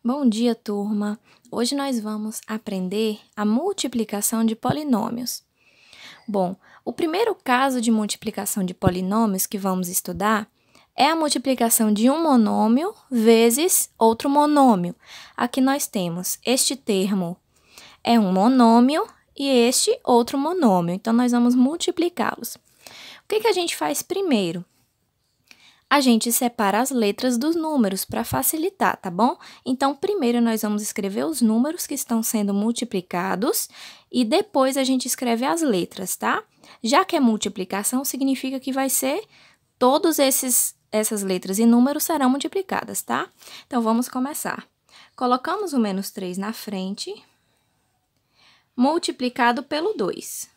Bom dia, turma! Hoje nós vamos aprender a multiplicação de polinômios. Bom, o primeiro caso de multiplicação de polinômios que vamos estudar é a multiplicação de um monômio vezes outro monômio. Aqui nós temos este termo é um monômio e este outro monômio, então nós vamos multiplicá-los. O que a gente faz primeiro? A gente separa as letras dos números para facilitar, tá bom? Então, primeiro nós vamos escrever os números que estão sendo multiplicados e depois a gente escreve as letras, tá? Já que é multiplicação, significa que vai ser todos essas letras e números serão multiplicadas, tá? Então, vamos começar. Colocamos o menos 3 na frente, multiplicado pelo 2.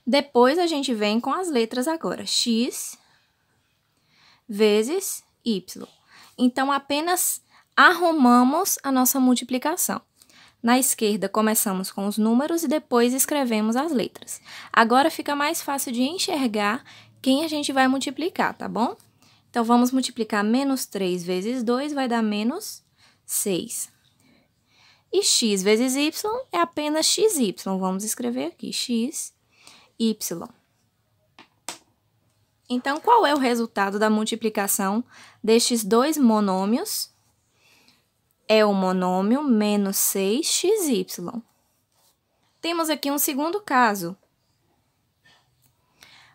Depois, a gente vem com as letras agora, x vezes y. Então, apenas arrumamos a nossa multiplicação. Na esquerda, começamos com os números e depois escrevemos as letras. Agora, fica mais fácil de enxergar quem a gente vai multiplicar, tá bom? Então, vamos multiplicar menos 3 vezes 2, vai dar menos 6. E x vezes y é apenas xy. Vamos escrever aqui, x, y. Então, qual é o resultado da multiplicação destes dois monômios? É o monômio menos 6xy. Temos aqui um segundo caso.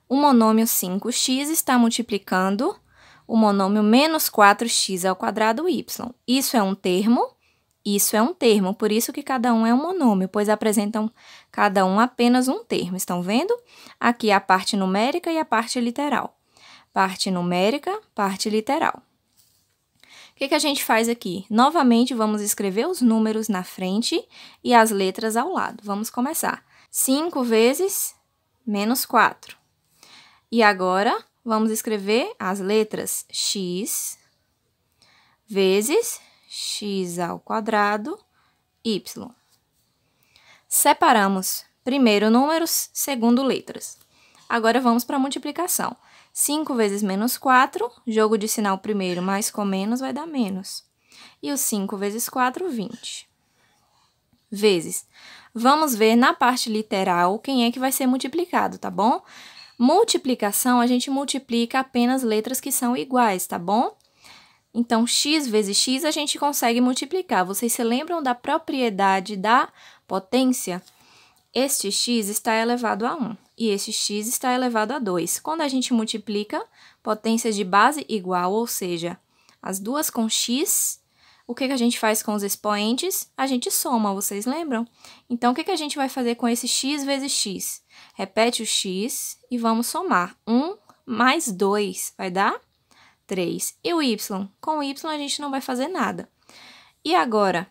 O monômio 5x está multiplicando o monômio menos 4x² y. Isso é um termo, isso é um termo, por isso que cada um é um monômio, pois apresentam cada um apenas um termo. Estão vendo? Aqui a parte numérica e a parte literal. Parte numérica, parte literal. O que a gente faz aqui? Novamente, vamos escrever os números na frente e as letras ao lado. Vamos começar. 5 vezes menos 4. E agora, vamos escrever as letras x vezes x², y. Separamos primeiro números, segundo letras. Agora, vamos para a multiplicação. 5 vezes menos 4, jogo de sinal primeiro, mais com menos vai dar menos. E o 5 vezes 4, 20. Vezes. Vamos ver na parte literal quem é que vai ser multiplicado, tá bom? Multiplicação, a gente multiplica apenas letras que são iguais, tá bom? Então, x vezes x a gente consegue multiplicar. Vocês se lembram da propriedade da potência? Este x está elevado a 1 e este x está elevado a 2. Quando a gente multiplica potências de base igual, ou seja, as duas com x, o que a gente faz com os expoentes? A gente soma, vocês lembram? Então, o que a gente vai fazer com esse x vezes x? Repete o x e vamos somar. 1 mais 2 vai dar 3. E o y? Com o y a gente não vai fazer nada. E agora?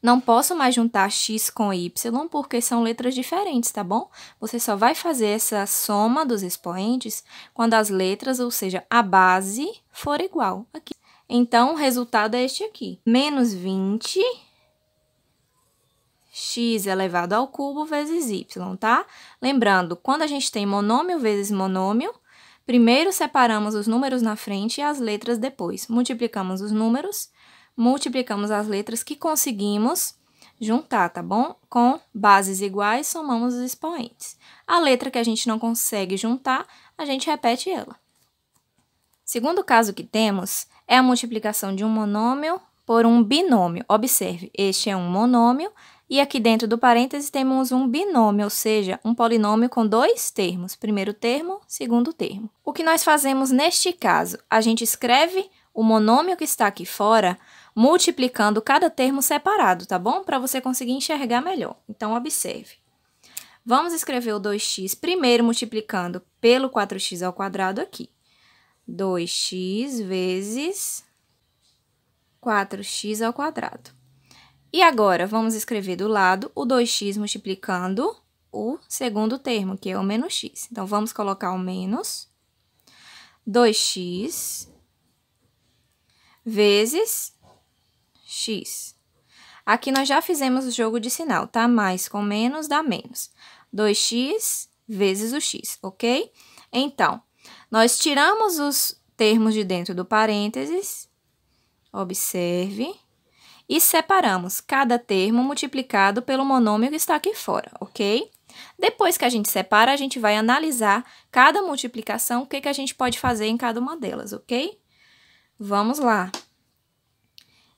Não posso mais juntar x com y, porque são letras diferentes, tá bom? Você só vai fazer essa soma dos expoentes quando as letras, ou seja, a base, for igual aqui. Então, o resultado é este aqui. Menos 20 x elevado ao cubo vezes y, tá? Lembrando, quando a gente tem monômio vezes monômio, primeiro separamos os números na frente e as letras depois. Multiplicamos os números, multiplicamos as letras que conseguimos juntar, tá bom? Com bases iguais, somamos os expoentes. A letra que a gente não consegue juntar, a gente repete ela. Segundo caso que temos é a multiplicação de um monômio por um binômio. Observe, este é um monômio e aqui dentro do parêntese temos um binômio, ou seja, um polinômio com dois termos. Primeiro termo, segundo termo. O que nós fazemos neste caso? A gente escreve o monômio que está aqui fora, multiplicando cada termo separado, tá bom? Para você conseguir enxergar melhor. Então, observe. Vamos escrever o 2x primeiro multiplicando pelo 4x² aqui. 2x vezes 4x². E agora, vamos escrever do lado o 2x multiplicando o segundo termo, que é o menos x. Então, vamos colocar o menos 2x vezes x. Aqui nós já fizemos o jogo de sinal, tá? Mais com menos dá menos. 2x vezes o x, ok? Então, nós tiramos os termos de dentro do parênteses Observe. E separamos cada termo multiplicado pelo monômio que está aqui fora, ok? Depois que a gente separa, a gente vai analisar cada multiplicação, o que a gente pode fazer em cada uma delas, ok? Vamos lá.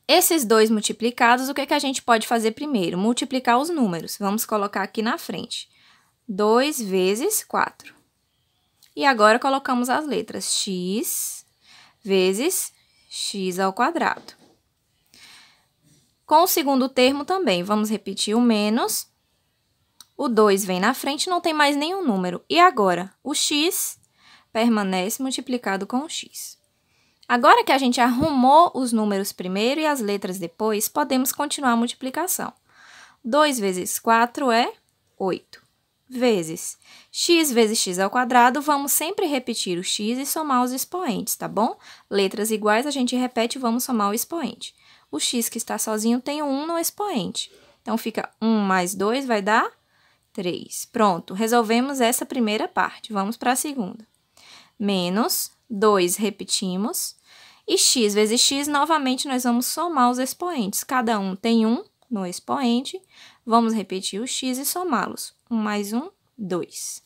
Esses dois multiplicados, o que a gente pode fazer primeiro? Multiplicar os números. Vamos colocar aqui na frente. 2 vezes 4. E agora colocamos as letras x vezes x ao quadrado. Com o segundo termo também, vamos repetir o menos. O 2 vem na frente, não tem mais nenhum número. E agora, o x permanece multiplicado com o x. Agora que a gente arrumou os números primeiro e as letras depois, podemos continuar a multiplicação. 2 vezes 4 é 8. Vezes x ao quadrado, vamos sempre repetir o x e somar os expoentes, tá bom? Letras iguais, a gente repete e vamos somar o expoente. O x que está sozinho tem 1 no expoente. Então, fica 1 mais 2 vai dar 3. Pronto, resolvemos essa primeira parte. Vamos para a segunda. Menos 2, repetimos. E x vezes x, novamente, nós vamos somar os expoentes. Cada um tem 1 no expoente. Vamos repetir o x e somá-los. 1 mais 1, 2.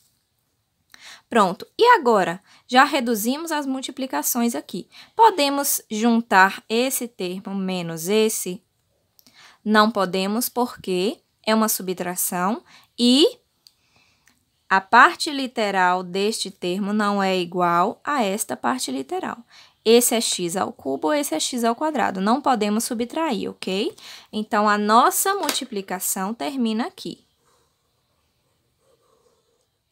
Pronto. E agora, já reduzimos as multiplicações aqui. Podemos juntar esse termo menos esse? Não podemos, porque é uma subtração e a parte literal deste termo não é igual a esta parte literal. Esse é x ao cubo, esse é x ao quadrado. Não podemos subtrair, ok? Então, a nossa multiplicação termina aqui.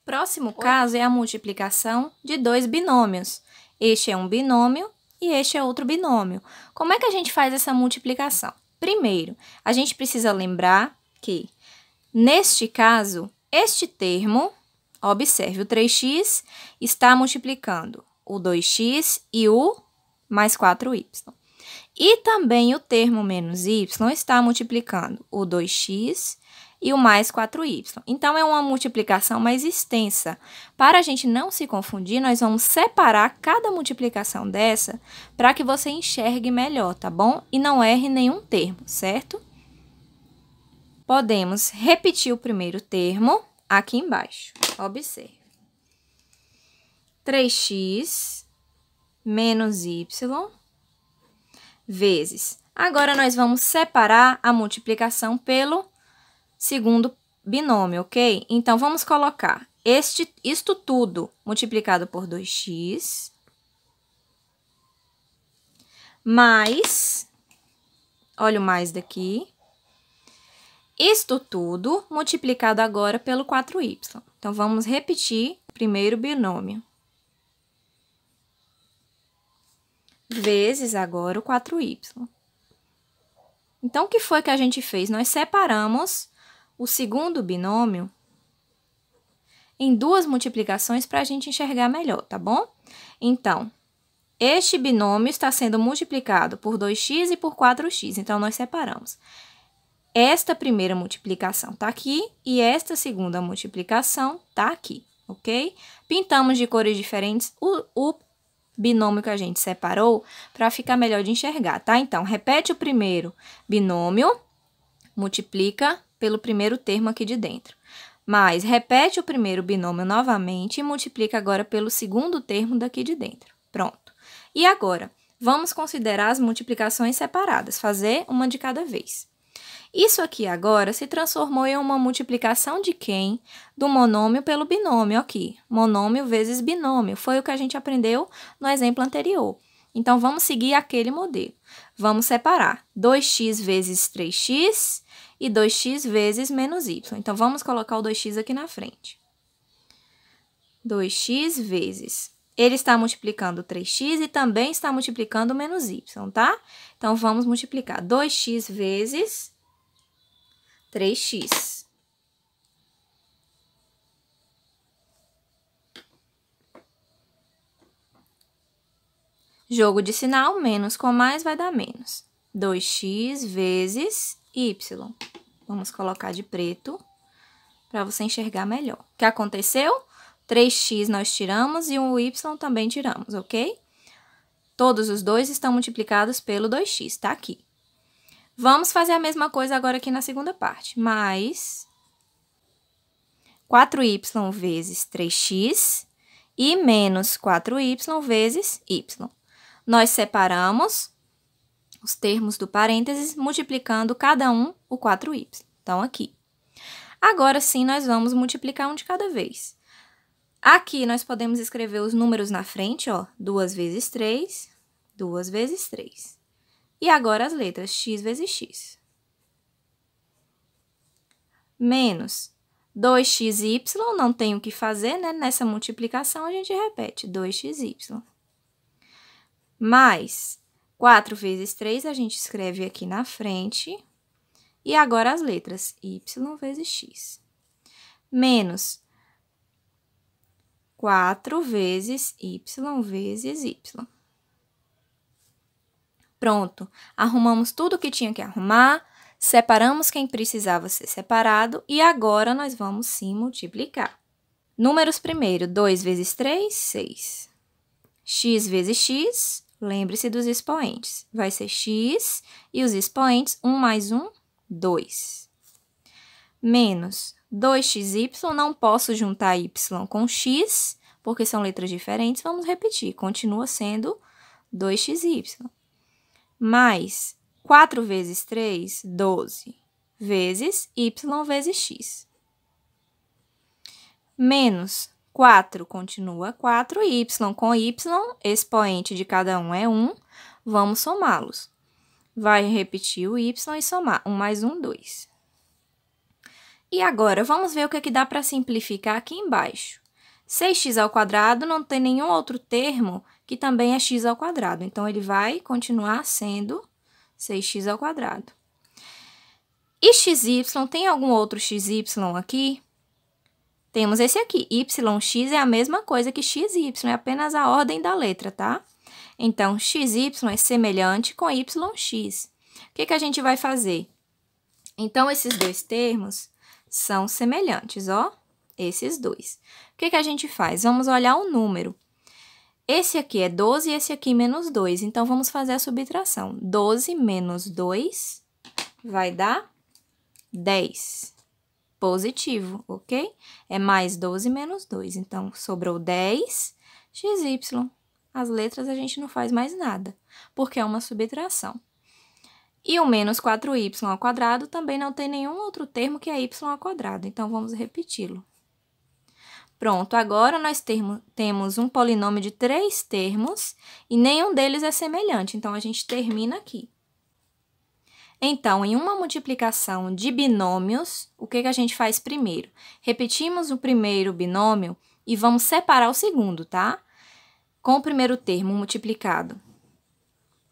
Próximo caso é a multiplicação de dois binômios. Este é um binômio e este é outro binômio. Como é que a gente faz essa multiplicação? Primeiro, a gente precisa lembrar que, neste caso, este termo, observe, o 3x está multiplicando o 2x e o mais 4y. E também o termo menos y está multiplicando o 2x e o mais 4y. Então, é uma multiplicação mais extensa. Para a gente não se confundir, nós vamos separar cada multiplicação dessa para que você enxergue melhor, tá bom? E não erre nenhum termo, certo? Podemos repetir o primeiro termo aqui embaixo. Observe. 3x menos y vezes. Agora, nós vamos separar a multiplicação pelo segundo binômio, ok? Então, vamos colocar isto tudo multiplicado por 2x mais, olha o mais daqui, isto tudo multiplicado agora pelo 4y. Então, vamos repetir o primeiro binômio. Vezes agora o 4y. Então, o que foi que a gente fez? Nós separamos o segundo binômio em duas multiplicações para a gente enxergar melhor, tá bom? Então, este binômio está sendo multiplicado por 2x e por 4x, então nós separamos. Esta primeira multiplicação está aqui e esta segunda multiplicação está aqui, ok? Pintamos de cores diferentes o binômio que a gente separou para ficar melhor de enxergar, tá? Então, repete o primeiro binômio, multiplica pelo primeiro termo aqui de dentro. Mas repete o primeiro binômio novamente e multiplica agora pelo segundo termo daqui de dentro. Pronto. E agora, vamos considerar as multiplicações separadas, fazer uma de cada vez. Isso aqui agora se transformou em uma multiplicação de quem? Do monômio pelo binômio aqui. Monômio vezes binômio. Foi o que a gente aprendeu no exemplo anterior. Então, vamos seguir aquele modelo. Vamos separar 2x vezes 3x e 2x vezes menos y. Então, vamos colocar o 2x aqui na frente. 2x vezes. Ele está multiplicando 3x e também está multiplicando menos y, tá? Então, vamos multiplicar 2x vezes 3x. Jogo de sinal, menos com mais vai dar menos. 2x vezes y. Vamos colocar de preto para você enxergar melhor. O que aconteceu? 3x nós tiramos e o y também tiramos, ok? Todos os dois estão multiplicados pelo 2x, tá aqui. Vamos fazer a mesma coisa agora aqui na segunda parte. Mais 4y vezes 3x e menos 4y vezes y. Nós separamos os termos do parênteses, multiplicando cada um o 4y. Então, aqui. Agora sim, nós vamos multiplicar um de cada vez. Aqui, nós podemos escrever os números na frente, ó. 2 vezes 3, 2 vezes 3. E agora as letras x vezes x. Menos 2xy, não tem o que fazer, né? Nessa multiplicação, a gente repete, 2xy. Mais 4 vezes 3, a gente escreve aqui na frente. E agora as letras y vezes x. Menos 4 vezes y vezes y. Pronto. Arrumamos tudo que tinha que arrumar, separamos quem precisava ser separado e agora nós vamos sim multiplicar. Números primeiro, 2 vezes 3, 6. X vezes x, lembre-se dos expoentes. Vai ser x e os expoentes, 1 mais 1, 2. Menos 2xy, não posso juntar y com x, porque são letras diferentes, vamos repetir, continua sendo 2xy. Mais 4 vezes 3, 12, vezes y vezes x. Menos 4 continua 4, y com y, expoente de cada um é 1, vamos somá-los. Vai repetir o y e somar. 1 mais 1, 2. E agora, vamos ver o que dá para simplificar aqui embaixo. 6x ao quadrado não tem nenhum outro termo que também é x ao quadrado. Então, ele vai continuar sendo 6x ao quadrado. E xy, tem algum outro xy aqui? Temos esse aqui. Yx é a mesma coisa que xy, é apenas a ordem da letra, tá? Então, xy é semelhante com yx. O que a gente vai fazer? Então, esses dois termos são semelhantes, ó. Esses dois. O que a gente faz? Vamos olhar o número. Esse aqui é 12 e esse aqui menos 2. Então, vamos fazer a subtração. 12 menos 2 vai dar 10. Positivo, ok? É mais 12 menos 2. Então, sobrou 10 xy. As letras a gente não faz mais nada, porque é uma subtração. E o menos 4y ao quadrado também não tem nenhum outro termo que é y ao quadrado. Então, vamos repeti-lo. Pronto, agora nós temos um polinômio de 3 termos e nenhum deles é semelhante. Então, a gente termina aqui. Então, em uma multiplicação de binômios, o que a gente faz primeiro? Repetimos o primeiro binômio e vamos separar o segundo, tá? Com o primeiro termo multiplicado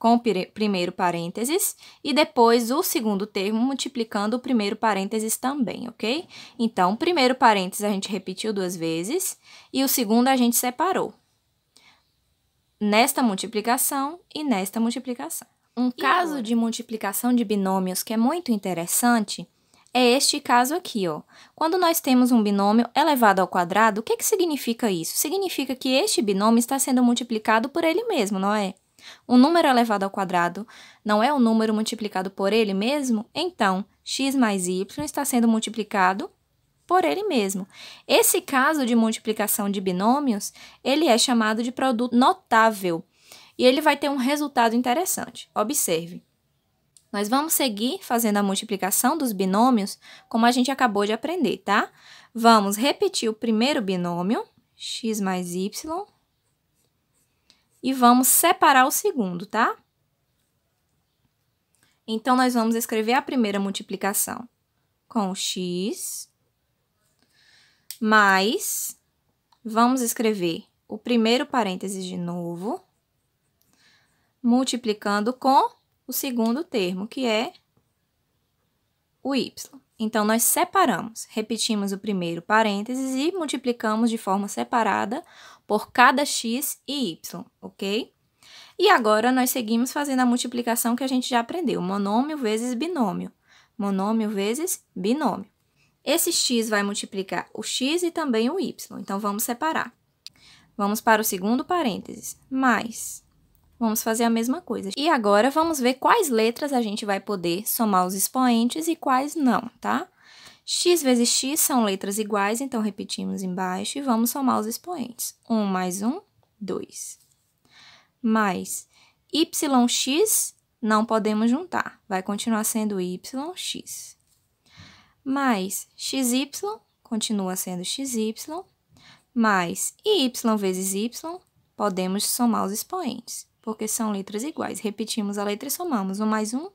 com o primeiro parênteses e depois o segundo termo multiplicando o primeiro parênteses também, ok? Então, o primeiro parênteses a gente repetiu 2 vezes e o segundo a gente separou. Nesta multiplicação e nesta multiplicação. Um caso de multiplicação de binômios que é muito interessante é este caso aqui, ó. Quando nós temos um binômio elevado ao quadrado, o que significa isso? Significa que este binômio está sendo multiplicado por ele mesmo, não é? Um número elevado ao quadrado não é um número multiplicado por ele mesmo? Então, x mais y está sendo multiplicado por ele mesmo. Esse caso de multiplicação de binômios, ele é chamado de produto notável. E ele vai ter um resultado interessante. Observe. Nós vamos seguir fazendo a multiplicação dos binômios como a gente acabou de aprender, tá? Vamos repetir o primeiro binômio, x mais y, e vamos separar o segundo, tá? Então, nós vamos escrever a primeira multiplicação com o x, mais, vamos escrever o primeiro parênteses de novo, multiplicando com o segundo termo, que é o y. Então, nós separamos, repetimos o primeiro parênteses e multiplicamos de forma separada por cada x e y, ok? E agora, nós seguimos fazendo a multiplicação que a gente já aprendeu, monômio vezes binômio, monômio vezes binômio. Esse x vai multiplicar o x e também o y, então vamos separar. Vamos para o segundo parênteses, mais Vamos fazer a mesma coisa. E agora, vamos ver quais letras a gente vai poder somar os expoentes e quais não, tá? X vezes x são letras iguais, então repetimos embaixo e vamos somar os expoentes. 1 mais 1, 2. Mais yx, não podemos juntar, vai continuar sendo yx. Mais xy, continua sendo xy. Mais y vezes y, podemos somar os expoentes, porque são letras iguais. Repetimos a letra e somamos. 1 mais 1,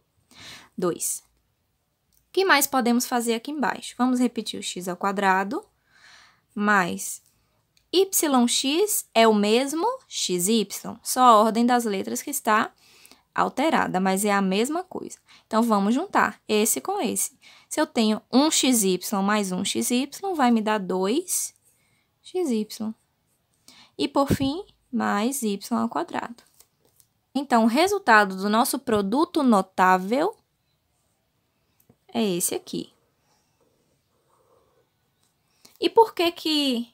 2. O que mais podemos fazer aqui embaixo? Vamos repetir o x ao quadrado, mais yx é o mesmo xy, só a ordem das letras que está alterada, mas é a mesma coisa. Então, vamos juntar esse com esse. Se eu tenho 1xy mais 1xy, vai me dar 2xy. E, por fim, mais y ao quadrado. Então, o resultado do nosso produto notável é esse aqui. E por que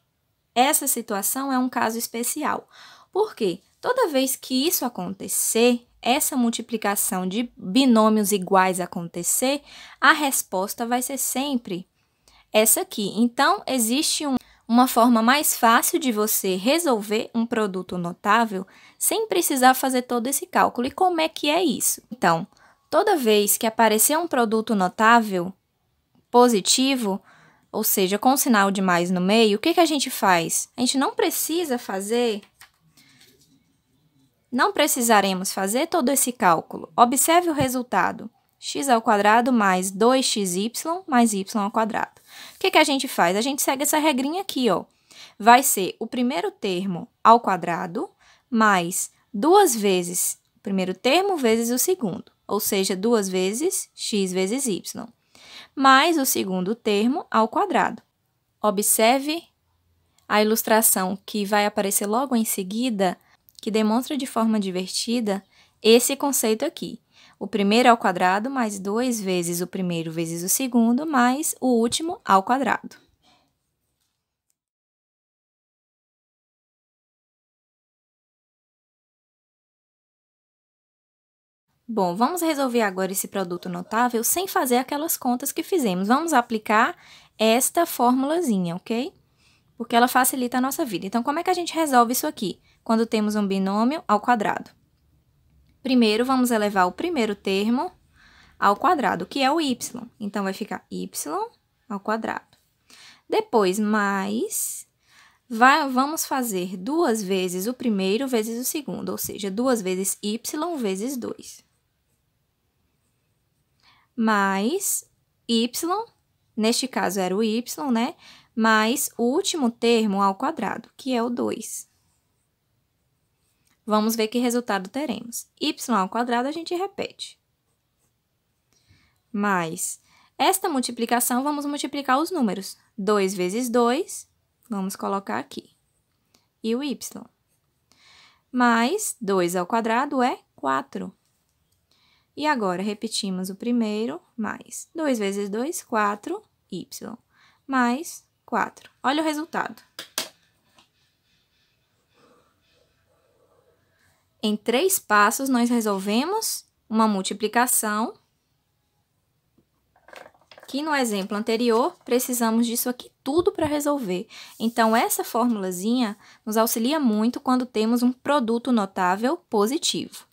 essa situação é um caso especial? Porque toda vez que isso acontecer, essa multiplicação de binômios iguais acontecer, a resposta vai ser sempre essa aqui. Então, existe uma forma mais fácil de você resolver um produto notável sem precisar fazer todo esse cálculo. E como é que é isso? Então, toda vez que aparecer um produto notável positivo, ou seja, com sinal de mais no meio, o que a gente faz? A gente não precisaremos fazer todo esse cálculo. Observe o resultado. X ao quadrado mais 2xy mais y ao quadrado. O que a gente faz? A gente segue essa regrinha aqui, ó. Vai ser o primeiro termo ao quadrado mais 2 vezes o primeiro termo vezes o segundo. Ou seja, 2 vezes x vezes y. Mais o segundo termo ao quadrado. Observe a ilustração que vai aparecer logo em seguida, que demonstra de forma divertida esse conceito aqui. O primeiro ao quadrado mais 2 vezes o primeiro vezes o segundo, mais o último ao quadrado. Bom, vamos resolver agora esse produto notável sem fazer aquelas contas que fizemos. Vamos aplicar esta formulazinha, ok? Porque ela facilita a nossa vida. Então, como é que a gente resolve isso aqui? Quando temos um binômio ao quadrado. Primeiro, vamos elevar o primeiro termo ao quadrado, que é o y. Então, vai ficar y ao quadrado. Depois, mais... vamos fazer 2 vezes o primeiro vezes o segundo, ou seja, 2 vezes y vezes 2. Mais y, neste caso era o y, né? Mais o último termo ao quadrado, que é o 2. Vamos ver que resultado teremos. Y ao quadrado a gente repete. Mais esta multiplicação, vamos multiplicar os números. 2 vezes 2, vamos colocar aqui. E o y. Mais 2 ao quadrado é 4. E agora, repetimos o primeiro, mais 2 vezes 2, 4y, mais 4. Olha o resultado. Em 3 passos, nós resolvemos uma multiplicação, que no exemplo anterior, precisamos disso aqui tudo para resolver. Então, essa formulazinha nos auxilia muito quando temos um produto notável positivo.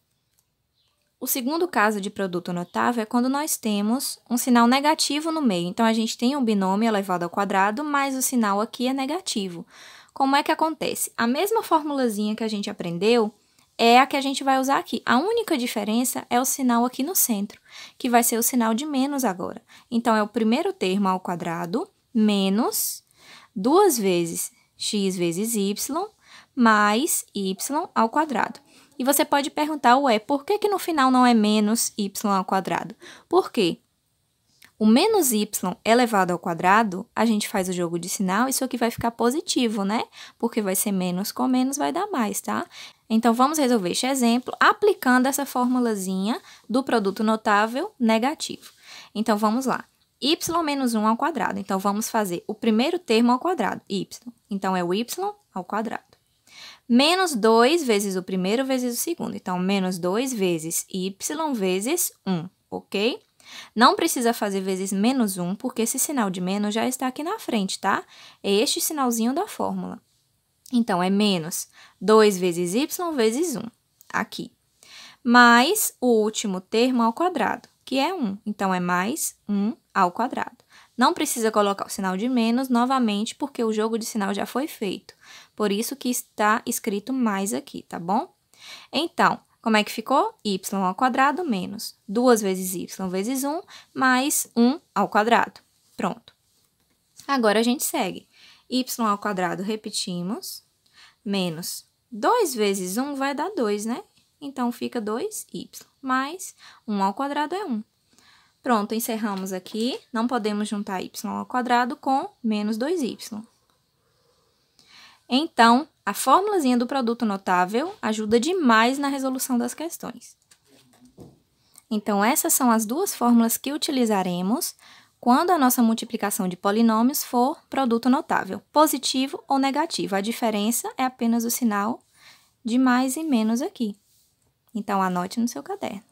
O segundo caso de produto notável é quando nós temos um sinal negativo no meio. Então, a gente tem um binômio elevado ao quadrado, mas o sinal aqui é negativo. Como é que acontece? A mesma formulazinha que a gente aprendeu é a que a gente vai usar aqui. A única diferença é o sinal aqui no centro, que vai ser o sinal de menos agora. Então, é o primeiro termo ao quadrado menos 2 vezes x vezes y mais y ao quadrado. E você pode perguntar, ué, por que no final não é menos y ao quadrado? Por quê? O menos y elevado ao quadrado, a gente faz o jogo de sinal, isso aqui vai ficar positivo, né? Porque vai ser menos com menos, vai dar mais, tá? Então, vamos resolver este exemplo aplicando essa formulazinha do produto notável negativo. Então, vamos lá. Y menos 1 ao quadrado. Então, vamos fazer o primeiro termo ao quadrado, y. Então, é o y ao quadrado. Menos 2 vezes o primeiro vezes o segundo. Então, menos 2 vezes y vezes 1, ok? Não precisa fazer vezes menos 1, porque esse sinal de menos já está aqui na frente, tá? É este sinalzinho da fórmula. Então, é menos 2 vezes y vezes 1, aqui. Mais o último termo ao quadrado, que é 1. Então, é mais 1 ao quadrado. Não precisa colocar o sinal de menos novamente, porque o jogo de sinal já foi feito. Por isso que está escrito mais aqui, tá bom? Então, como é que ficou? Y ao quadrado menos 2 vezes y vezes 1, mais 1 ao quadrado. Pronto. Agora, a gente segue. Y ao quadrado, repetimos, menos 2 vezes 1 vai dar 2, né? Então, fica 2y, mais 1 ao quadrado é 1. Pronto, encerramos aqui. Não podemos juntar y ao quadrado com menos 2y. Então, a formulazinha do produto notável ajuda demais na resolução das questões. Então, essas são as duas fórmulas que utilizaremos quando a nossa multiplicação de polinômios for produto notável, positivo ou negativo. A diferença é apenas o sinal de mais e menos aqui. Então, anote no seu caderno.